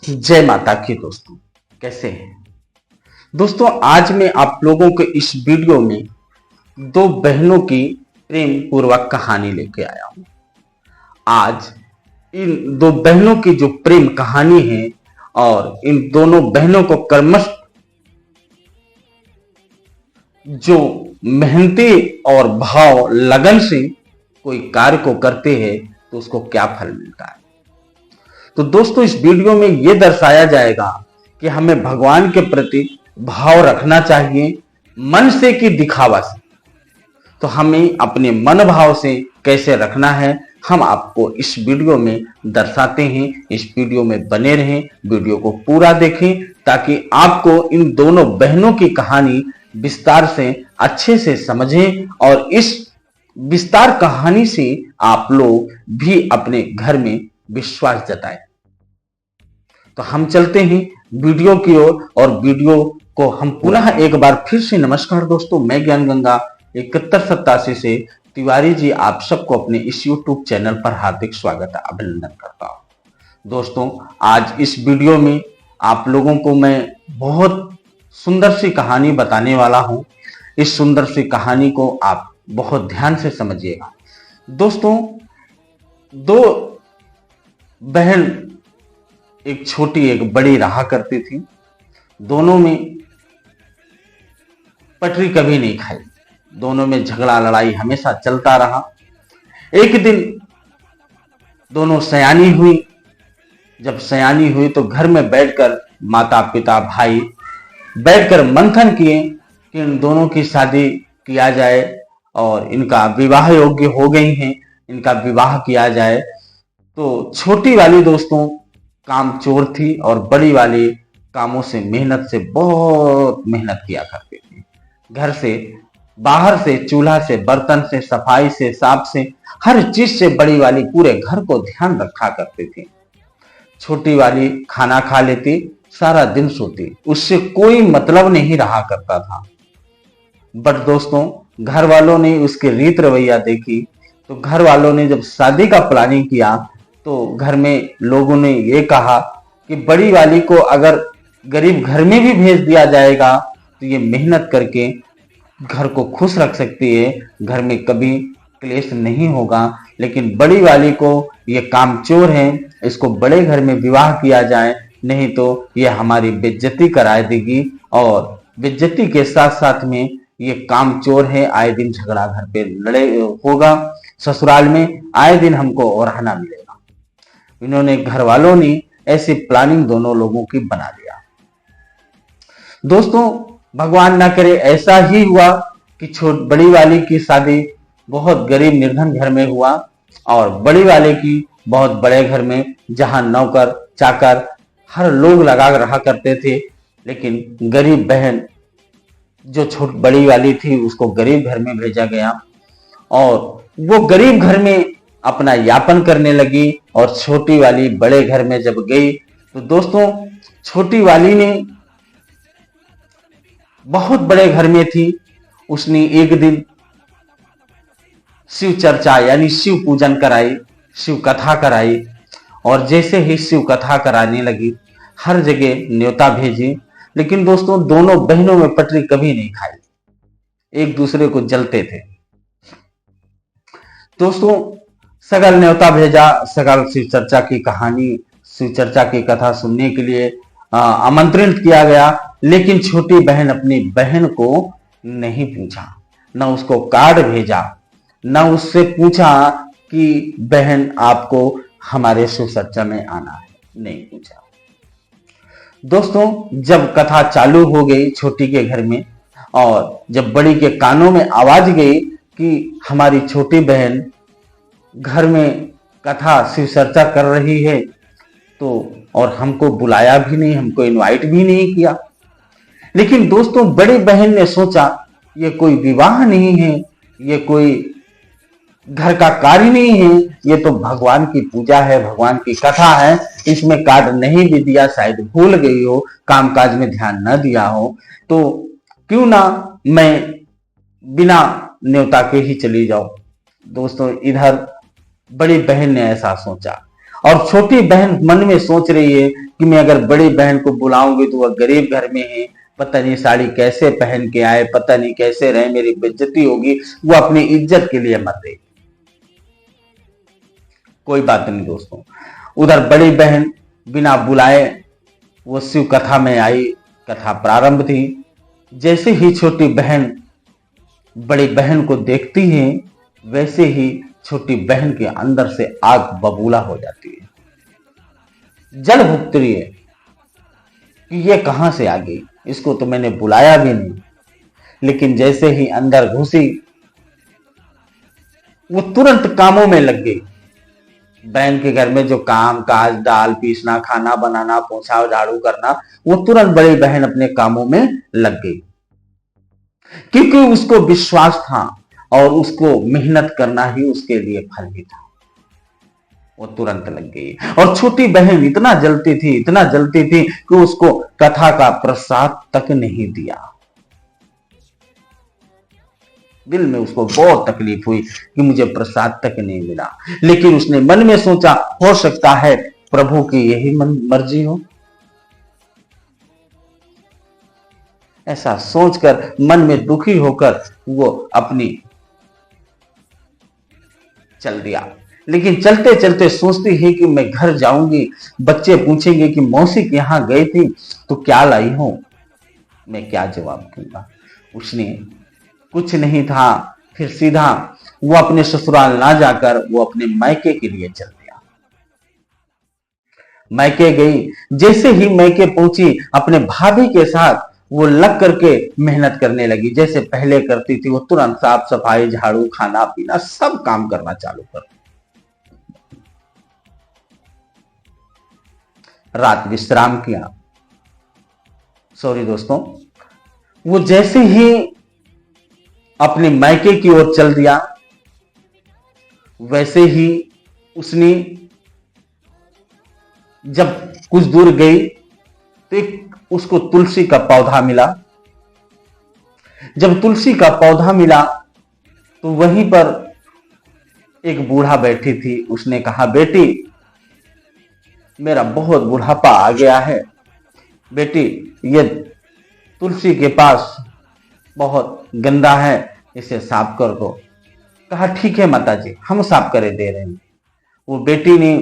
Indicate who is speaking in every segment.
Speaker 1: जय माता की दोस्तों, कैसे हैं दोस्तों। आज मैं आप लोगों के इस वीडियो में दो बहनों की प्रेम पूर्वक कहानी लेके आया हूं। आज इन दो बहनों की जो प्रेम कहानी है और इन दोनों बहनों को कर्मश जो मेहनती और भाव लगन से कोई कार्य को करते हैं तो उसको क्या फल मिलता है। तो दोस्तों इस वीडियो में यह दर्शाया जाएगा कि हमें भगवान के प्रति भाव रखना चाहिए, मन से कि दिखावा से। तो हमें अपने मन भाव से कैसे रखना है हम आपको इस वीडियो में दर्शाते हैं। इस वीडियो में बने रहें, वीडियो को पूरा देखें ताकि आपको इन दोनों बहनों की कहानी विस्तार से अच्छे से समझें और इस विस्तार कहानी से आप लोग भी अपने घर में विश्वास जताएं। तो हम चलते हैं वीडियो की ओर और वीडियो को हम पुनः एक बार फिर से नमस्कार दोस्तों, मैं ज्ञान गंगा 7187 से तिवारी जी आप सबको अपने इस YouTube चैनल पर हार्दिक स्वागत अभिनंदन करता हूं। दोस्तों आज इस वीडियो में आप लोगों को मैं बहुत सुंदर सी कहानी बताने वाला हूं। इस सुंदर सी कहानी को आप बहुत ध्यान से समझिएगा। दोस्तों दो बहन एक छोटी एक बड़ी रहा करती थी, दोनों में पटरी कभी नहीं खाई, दोनों में झगड़ा लड़ाई हमेशा चलता रहा। एक दिन दोनों सयानी हुई। जब सयानी हुई तो घर में बैठकर माता पिता भाई बैठकर मंथन किए कि इन दोनों की शादी किया जाए और इनका विवाह योग्य हो गई हैं, इनका विवाह किया जाए। तो छोटी वाली दोस्तों काम चोर थी और बड़ी वाली कामों से मेहनत से बहुत मेहनत किया करती थी। घर से बाहर से, चूल्हा से, बर्तन से, सफाई से, साफ से, हर चीज से बड़ी वाली पूरे घर को ध्यान रखा करती थी। छोटी वाली खाना खा लेती, सारा दिन सोती, उससे कोई मतलब नहीं रहा करता था। बट दोस्तों घर वालों ने उसके रीत रवैया देखी तो घर वालों ने जब शादी का प्लानिंग किया तो घर में लोगों ने ये कहा कि बड़ी वाली को अगर गरीब घर में भी भेज दिया जाएगा तो ये मेहनत करके घर को खुश रख सकती है, घर में कभी क्लेश नहीं होगा। लेकिन बड़ी वाली को ये कामचोर है, इसको बड़े घर में विवाह किया जाए, नहीं तो ये हमारी बेइज्जती करा देगी और बेइज्जती के साथ साथ में ये कामचोर है, आए दिन झगड़ा घर पे लड़े होगा, ससुराल में आए दिन हमको और रहना मिलेगा। इन्होंने घर वालों ने ऐसी प्लानिंग दोनों लोगों की बना लिया। दोस्तों भगवान ना करे ऐसा ही हुआ कि बड़ी वाली की शादी बहुत गरीब निर्धन घर में हुआ और बड़ी वाले की बहुत बड़े घर में, जहां नौकर चाकर हर लोग लगा रहा करते थे। लेकिन गरीब बहन जो बड़ी वाली थी उसको गरीब घर में भेजा गया और वो गरीब घर में अपना यापन करने लगी और छोटी वाली बड़े घर में जब गई तो दोस्तों छोटी वाली ने बहुत बड़े घर में थी, उसने एक दिन शिव चर्चा यानी शिव पूजन कराई, शिव कथा कराई और जैसे ही शिव कथा कराने लगी हर जगह न्योता भेजी। लेकिन दोस्तों दोनों बहनों में पटरी कभी नहीं खाई, एक दूसरे को जलते थे। दोस्तों सगल न्योता भेजा, सगल शिव चर्चा की कहानी, शिव चर्चा की कथा सुनने के लिए आमंत्रित किया गया। लेकिन छोटी बहन अपनी बहन को नहीं पूछा, न उसको कार्ड भेजा, न उससे पूछा कि बहन आपको हमारे शिव चर्चा में आना है, नहीं पूछा। दोस्तों जब कथा चालू हो गई छोटी के घर में और जब बड़ी के कानों में आवाज गई कि हमारी छोटी बहन घर में कथा शिव चर्चा कर रही है तो और हमको बुलाया भी नहीं, हमको इनवाइट भी नहीं किया। लेकिन दोस्तों बड़ी बहन ने सोचा ये कोई विवाह नहीं है, ये कोई घर का कार्य नहीं है, ये तो भगवान की पूजा है, भगवान की कथा है, इसमें कार्ड नहीं भी दिया, शायद भूल गई हो, कामकाज में ध्यान न दिया हो, तो क्यों ना मैं बिना न्योता के ही चली जाऊं। दोस्तों इधर बड़ी बहन ने ऐसा सोचा और छोटी बहन मन में सोच रही है कि मैं अगर बड़ी बहन को बुलाऊंगी तो वह गरीब घर में है, पता नहीं साड़ी कैसे पहन के आए, पता नहीं कैसे रहे, मेरी बेइज्जती होगी, वो अपनी इज्जत के लिए मर रही। कोई बात नहीं दोस्तों, उधर बड़ी बहन बिना बुलाए वो शिव कथा में आई, कथा प्रारंभ थी। जैसे ही छोटी बहन बड़ी बहन को देखती है, वैसे ही छोटी बहन के अंदर से आग बबूला हो जाती है, जल भुगत रही है कि ये कहां से आ गई, इसको तो मैंने बुलाया भी नहीं। लेकिन जैसे ही अंदर घुसी, वो तुरंत कामों में लग गई। बहन के घर में जो काम काज, दाल पीसना, खाना बनाना, पोछा झाड़ू करना, वो तुरंत बड़ी बहन अपने कामों में लग गई, क्योंकि उसको विश्वास था और उसको मेहनत करना ही उसके लिए फल भी था। वो तुरंत लग गई। और छोटी बहन इतना जलती थी, इतना जलती थी कि उसको कथा का प्रसाद तक नहीं दिया। दिल में उसको बहुत तकलीफ हुई कि मुझे प्रसाद तक नहीं मिला। लेकिन उसने मन में सोचा, हो सकता है प्रभु की यही मर्जी हो। ऐसा सोचकर मन में दुखी होकर वो अपनी चल दिया। लेकिन चलते चलते सोचती है कि मैं घर जाऊंगी, बच्चे पूछेंगे कि मौसी के यहां गई थी तो क्या लाई हो, मैं क्या जवाब दूंगा। उसने कुछ नहीं था, फिर सीधा वो अपने ससुराल ना जाकर वो अपने मायके के लिए चल दिया। मायके गई, जैसे ही मायके पहुंची, अपने भाभी के साथ वो लग करके मेहनत करने लगी। जैसे पहले करती थी, वो तुरंत साफ सफाई, झाड़ू, खाना पीना सब काम करना चालू कर। रात विश्राम किया। सॉरी दोस्तों, वो जैसे ही अपने मायके की ओर चल दिया, वैसे ही उसने जब कुछ दूर गई तो एक उसको तुलसी का पौधा मिला। जब तुलसी का पौधा मिला तो वहीं पर एक बूढ़ा बैठी थी। उसने कहा, बेटी मेरा बहुत बुढ़ापा आ गया है, बेटी ये तुलसी के पास बहुत गंदा है, इसे साफ कर दो। कहा, ठीक है माताजी, हम साफ करे दे रहे हैं। वो बेटी ने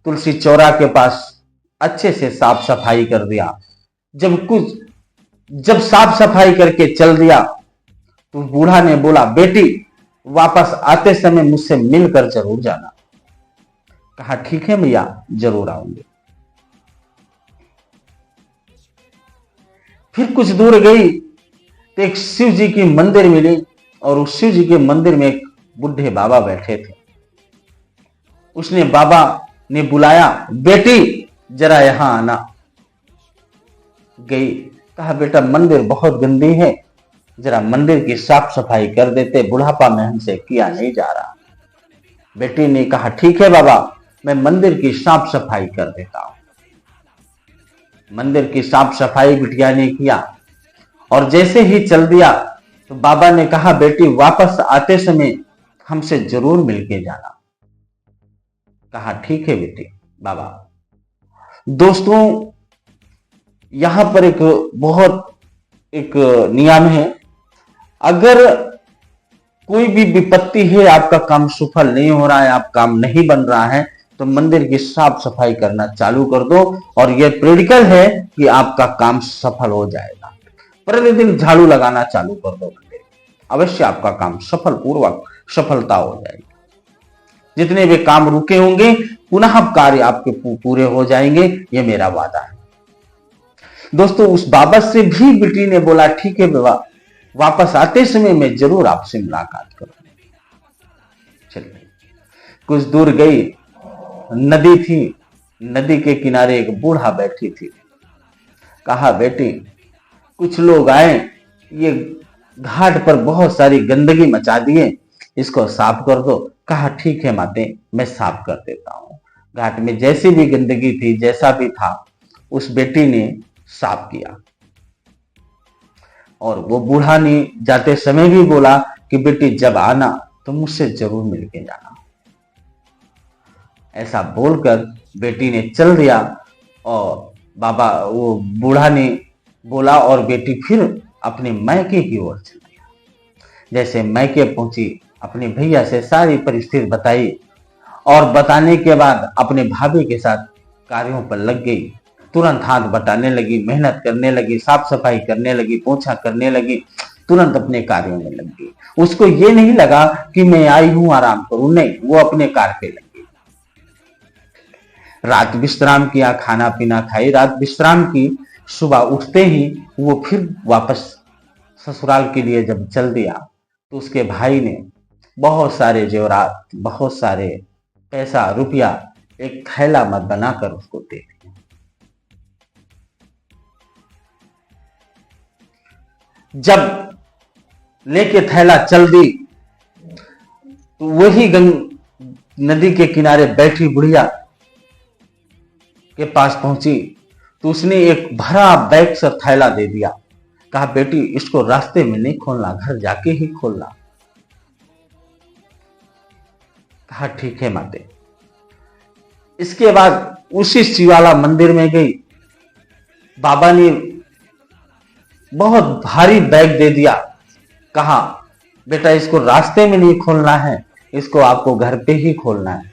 Speaker 1: तुलसी चौरा के पास अच्छे से साफ सफाई कर दिया। जब साफ सफाई करके चल दिया तो बूढ़ा ने बोला, बेटी वापस आते समय मुझसे मिलकर जरूर जाना। कहा, ठीक है भैया, जरूर आऊंगे। फिर कुछ दूर गई तो एक शिव जी की मंदिर मिली और उस शिव जी के मंदिर में एक बुढ़े बाबा बैठे थे। उसने बाबा ने बुलाया, बेटी जरा यहां आना। गई, कहा, बेटा मंदिर बहुत गंदी है, जरा मंदिर की साफ सफाई कर देते, बुढ़ापा में हमसे किया नहीं जा रहा। बेटी ने कहा, ठीक है बाबा, मैं मंदिर की साफ सफाई कर देता हूं। मंदिर की साफ सफाई बिटिया ने किया और जैसे ही चल दिया तो बाबा ने कहा, बेटी वापस आते समय हमसे जरूर मिलके जाना। कहा, ठीक है बेटी बाबा। दोस्तों, यहां पर एक नियम है, अगर कोई भी विपत्ति है, आपका काम सफल नहीं हो रहा है, आप काम नहीं बन रहा है, तो मंदिर की साफ सफाई करना चालू कर दो और यह प्रेडिकल है कि आपका काम सफल हो जाएगा। प्रतिदिन झाड़ू लगाना चालू कर दो मंदिर, अवश्य आपका काम सफलता हो जाएगी। जितने भी काम रुके होंगे पुनः कार्य आपके पूरे हो जाएंगे, ये मेरा वादा है। दोस्तों, उस बाबा से भी बेटी ने बोला, ठीक है बाबा, वापस आते समय मैं जरूर आपसे मुलाकात करूंगा। चलिए, कुछ दूर गई, नदी थी, नदी के किनारे एक बूढ़ा बैठी थी। कहा, बेटी कुछ लोग आए, ये घाट पर बहुत सारी गंदगी मचा दिए, इसको साफ कर दो। कहा, ठीक है माते, मैं साफ कर देता हूं। घाट में जैसी भी गंदगी थी, जैसा भी था, उस बेटी ने साफ किया। और वो बूढ़ा ने जाते समय भी बोला कि बेटी जब आना तो मुझसे जरूर मिलके जाना। ऐसा बोलकर बेटी ने चल दिया और वो बूढ़ा ने बोला और बेटी फिर अपने मायके की ओर चल दिया। जैसे मायके पहुंची, अपने भैया से सारी परिस्थिति बताई और बताने के बाद अपने भाभी के साथ कार्यों पर लग गई। तुरंत हाथ बटाने लगी, मेहनत करने लगी, साफ सफाई करने लगी, पोछा करने लगी, तुरंत अपने कार्यों में लग गई। उसको ये नहीं लगा कि मैं आई हूं आराम करूं, नहीं, वो अपने कार्य पे लग गई। रात विश्राम किया, खाना पीना खाई, रात विश्राम की। सुबह उठते ही वो फिर वापस ससुराल के लिए जब चल दिया तो उसके भाई ने बहुत सारे जेवरात, बहुत सारे पैसा रुपया एक थैला मत बनाकर उसको दे दिया। जब लेके थैला चल दी तो वही नदी के किनारे बैठी बुढ़िया के पास पहुंची तो उसने एक भरा बैग से थैला दे दिया। कहा, बेटी इसको रास्ते में नहीं खोलना, घर जाके ही खोलना। कहा, ठीक है माते। इसके बाद उसी शिवाला मंदिर में गई। बाबा ने बहुत भारी बैग दे दिया। कहा, बेटा इसको रास्ते में नहीं खोलना है, इसको आपको घर पे ही खोलना है।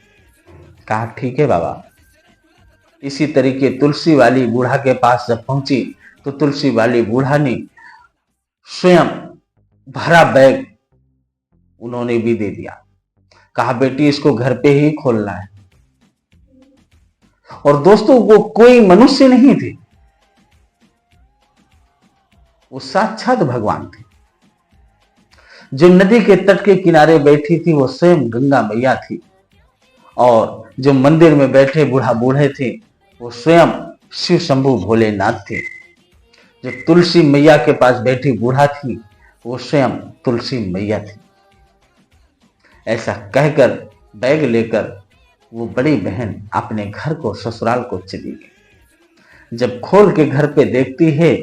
Speaker 1: कहा, ठीक है बाबा। इसी तरीके तुलसी वाली बूढ़ा के पास जब पहुंची तो तुलसी वाली बूढ़ा ने स्वयं भरा बैग उन्होंने भी दे दिया। कहा, बेटी इसको घर पे ही खोलना है। और दोस्तों, वो कोई मनुष्य नहीं थे, वो साक्षात भगवान थे। जो नदी के तट के किनारे बैठी थी वो स्वयं गंगा मैया थी और जो मंदिर में बैठे बूढ़े थे वो स्वयं शिव शंभु भोलेनाथ थे। जो तुलसी मैया के पास बैठी बूढ़ा थी वो स्वयं तुलसी मैया थी। ऐसा कहकर बैग लेकर वो बड़ी बहन अपने घर को, ससुराल को चली गई। जब खोल के घर पे देखती है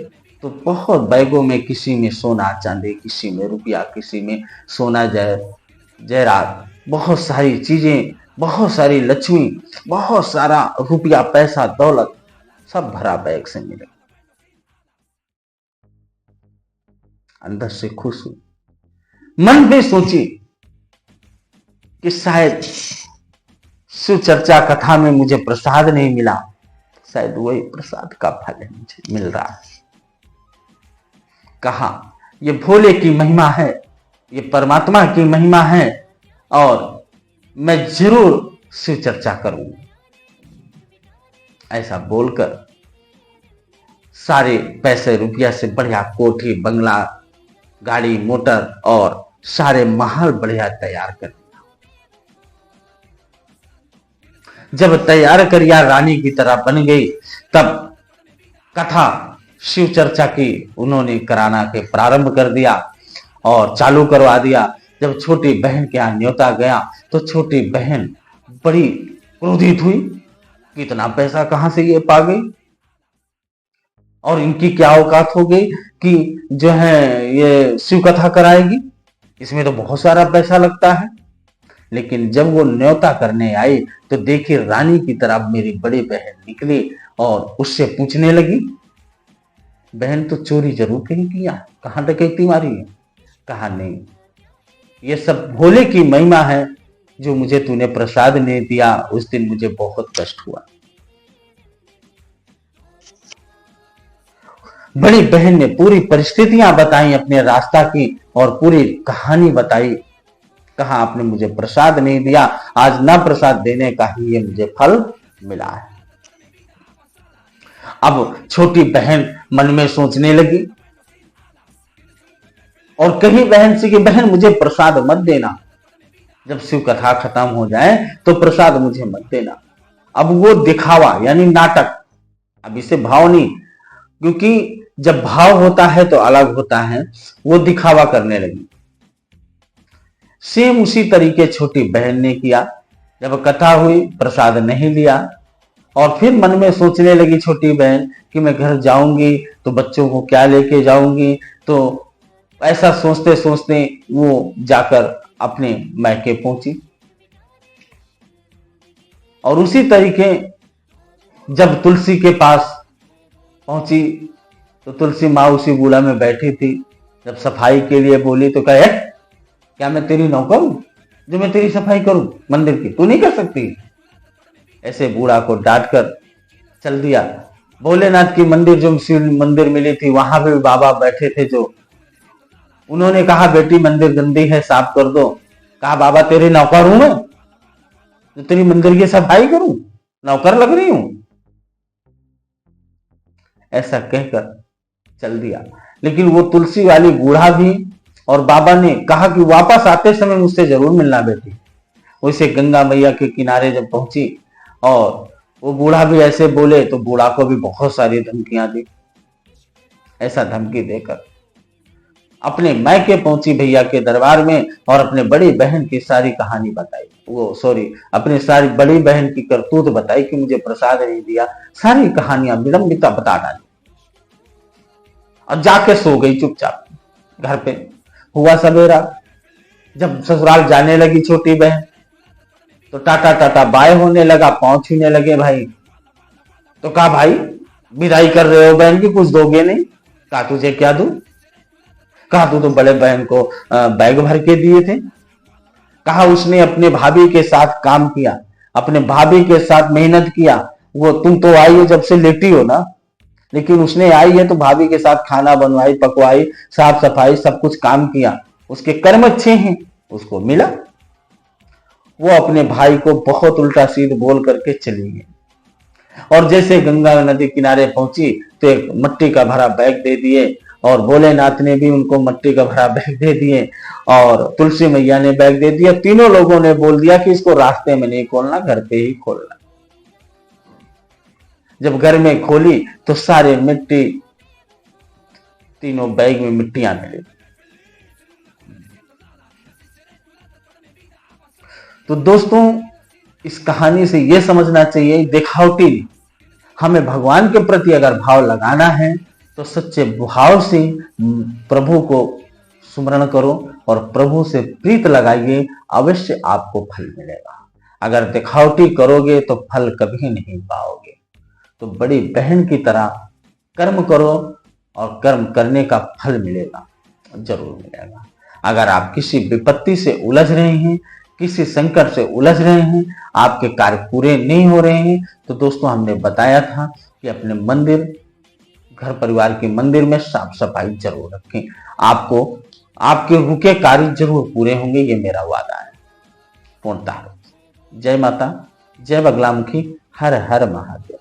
Speaker 1: तो बहुत बैगों में, किसी में सोना चांदी, किसी में रुपया, किसी में सोना जयरात, बहुत सारी चीजें, बहुत सारी लक्ष्मी, बहुत सारा रुपया, पैसा, दौलत सब भरा बैग से मिले। अंदर से खुश हुई, मन में सोची कि शायद शिव चर्चा कथा में मुझे प्रसाद नहीं मिला, शायद वही प्रसाद का फल है मुझे मिल रहा है। कहा, ये भोले की महिमा है, ये परमात्मा की महिमा है और मैं जरूर शिव चर्चा करूंगा। ऐसा बोलकर सारे पैसे रुपया से बढ़िया कोठी, बंगला, गाड़ी, मोटर और सारे महल बढ़िया तैयार कर दिया। जब तैयार कर या रानी की तरह बन गई तब कथा शिव चर्चा की उन्होंने कराना के प्रारंभ कर दिया और चालू करवा दिया। जब छोटी बहन के यहाँ न्योता गया तो छोटी बहन बड़ी क्रोधित हुई, कितना पैसा कहां से ये पा गई और इनकी क्या औकात हो गई कि जो है ये शिव कथा कराएगी, इसमें तो बहुत सारा पैसा लगता है। लेकिन जब वो न्योता करने आई तो देखी रानी की तरह मेरी बड़ी बहन निकली और उससे पूछने लगी, बहन तो चोरी जरूर कहीं किया, कहां डकैती मारी है? कहा, नहीं, ये सब भोले की महिमा है, जो मुझे तूने प्रसाद नहीं दिया उस दिन मुझे बहुत कष्ट हुआ। बड़ी बहन ने पूरी परिस्थितियां बताई अपने रास्ता की और पूरी कहानी बताई। कहा, आपने मुझे प्रसाद नहीं दिया, आज ना प्रसाद देने का ही ये मुझे फल मिला है। अब छोटी बहन मन में सोचने लगी और कही बहन से कि बहन मुझे प्रसाद मत देना, जब शिव कथा खत्म हो जाए तो प्रसाद मुझे मत देना। अब वो दिखावा यानी नाटक, अब इसे भाव नहीं, क्योंकि जब भाव होता है तो अलग होता है, वो दिखावा करने लगी। सेम उसी तरीके छोटी बहन ने किया। जब कथा हुई प्रसाद नहीं लिया और फिर मन में सोचने लगी छोटी बहन कि मैं घर जाऊंगी तो बच्चों को क्या लेके जाऊंगी। तो ऐसा सोचते सोचते वो जाकर अपने मायके पहुंची और उसी तरीके जब तुलसी के पास पहुंची तो तुलसी माँ उसी बूढ़ा में बैठी थी। जब सफाई के लिए बोली तो कहे, क्या मैं तेरी नौकर हूं जो मैं तेरी सफाई करूं मंदिर की? तू नहीं कर सकती। ऐसे बूढ़ा को डांट कर चल दिया। भोलेनाथ की मंदिर जो शिव मंदिर मिली थी वहां पे भी बाबा बैठे थे, जो उन्होंने कहा बेटी मंदिर गंदी है, साफ कर दो। कहा बाबा तेरे नौकर हूं मैं जो तेरी मंदिर की सफाई करूं, नौकर लग रही हूं। ऐसा कहकर चल दिया। लेकिन वो तुलसी वाली बूढ़ा भी, और बाबा ने कहा कि वापस आते समय मुझसे जरूर मिलना बेटी। वैसे गंगा मैया के किनारे जब पहुंची और वो बूढ़ा भी ऐसे बोले तो बूढ़ा को भी बहुत सारी धमकियां दी। ऐसा धमकी देकर अपने मायके पहुंची भैया के दरबार में और अपने बड़ी बहन की सारी कहानी बताई। अपनी सारी बड़ी बहन की करतूत बताई कि मुझे प्रसाद नहीं दिया। सारी कहानियां विडंबिता बता डाली और जाके सो गई चुपचाप घर पे। हुआ सवेरा, जब ससुराल जाने लगी छोटी बहन तो टाटा टाटा बाय होने लगा, पांव छूने लगे भाई। तो कहा भाई विदाई कर रहे हो बहन की, कुछ दोगे नहीं? कहा तुझे क्या दूं? कहा तू तो बड़े बहन को बैग भर के दिए थे। कहा उसने अपने भाभी के साथ काम किया, अपने भाभी के साथ मेहनत किया। वो तुम तो आई हो जब से लेटी हो ना, लेकिन उसने आई है तो भाभी के साथ खाना बनवाई, पकवाई, साफ सफाई, सब कुछ काम किया। उसके कर्म अच्छे हैं, उसको मिला। वो अपने भाई को बहुत उल्टा सीध बोल करके चली गई। और जैसे गंगा नदी किनारे पहुंची तो एक मट्टी का भरा बैग दे दिए, और भोलेनाथ ने भी उनको मट्टी का भरा बैग दे दिए, और तुलसी मैया ने बैग दे दिया। तीनों लोगों ने बोल दिया कि इसको रास्ते में नहीं खोलना, घर पे ही खोलना। जब घर में खोली तो सारे मिट्टी, तीनों बैग में मिट्टियां मिली। तो दोस्तों इस कहानी से यह समझना चाहिए, दिखावटी हमें भगवान के प्रति अगर भाव लगाना है तो सच्चे भाव से प्रभु को स्मरण करो और प्रभु से प्रीत लगाइए, अवश्य आपको फल मिलेगा। अगर दिखावटी करोगे तो फल कभी नहीं पाओगे। तो बड़ी बहन की तरह कर्म करो और कर्म करने का फल मिलेगा, जरूर मिलेगा। अगर आप किसी विपत्ति से उलझ रहे हैं, किसी संकट से उलझ रहे हैं, आपके कार्य पूरे नहीं हो रहे हैं, तो दोस्तों हमने बताया था कि अपने मंदिर, घर परिवार के मंदिर में साफ सफाई जरूर रखें। आपको आपके रुके कार्य जरूर पूरे होंगे, ये मेरा वादा है पूर्णतः। जय माता, जय बगलामुखी, हर हर महादेव।